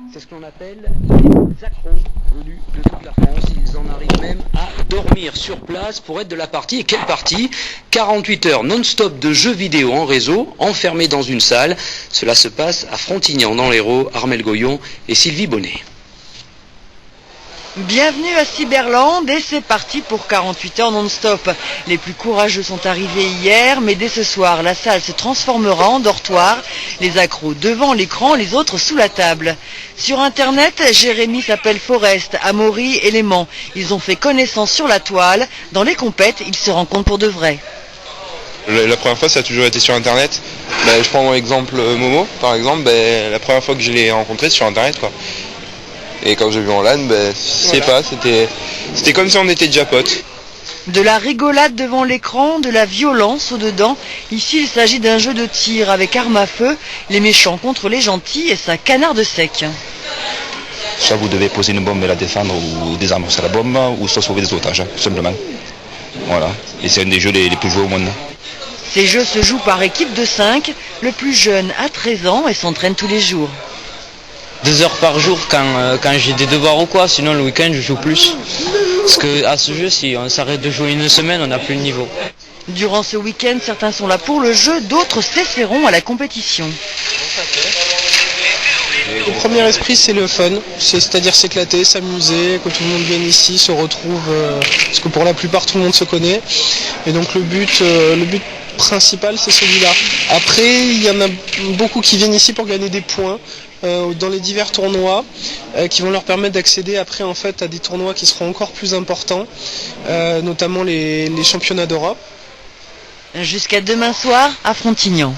C'est ce qu'on appelle les accros venus de toute la France. Ils en arrivent même à dormir sur place pour être de la partie. Et quelle partie? 48 heures non-stop de jeux vidéo en réseau, enfermés dans une salle. Cela se passe à Frontignan dans l'Hérault. Armel Goyon et Sylvie Bonnet. Bienvenue à Cyberland et c'est parti pour 48 heures non-stop. Les plus courageux sont arrivés hier, mais dès ce soir, la salle se transformera en dortoir. Les accros devant l'écran, les autres sous la table. Sur Internet, Jérémy s'appelle Forest, Amaury, Élément. Ils ont fait connaissance sur la toile. Dans les compètes, ils se rencontrent pour de vrai. La première fois, ça a toujours été sur Internet. Je prends l'exemple Momo, par exemple. La première fois que je l'ai rencontré, c'est sur Internet, quoi. Et quand j'ai vu en LAN, c'était comme si on était déjà potes. De la rigolade devant l'écran, de la violence au-dedans. Ici, il s'agit d'un jeu de tir avec arme à feu, les méchants contre les gentils et ça canarde sec. Soit vous devez poser une bombe et la défendre ou désamorcer la bombe, ou soit sauver des otages, tout simplement. Voilà. Et c'est un des jeux les plus joués au monde. Ces jeux se jouent par équipe de 5. Le plus jeune a 13 ans et s'entraîne tous les jours. 2 heures par jour quand j'ai des devoirs ou quoi, sinon le week-end je joue plus. Parce que à ce jeu, si on s'arrête de jouer une semaine, on n'a plus le niveau. Durant ce week-end, certains sont là pour le jeu, d'autres s'essaieront à la compétition. Le premier esprit, c'est le fun, c'est-à-dire s'éclater, s'amuser, que tout le monde vienne ici, se retrouve, parce que pour la plupart tout le monde se connaît. Et donc le but principal, c'est celui-là. Après, il y en a beaucoup qui viennent ici pour gagner des points dans les divers tournois qui vont leur permettre d'accéder après en fait à des tournois qui seront encore plus importants, notamment les championnats d'Europe. Jusqu'à demain soir à Frontignan.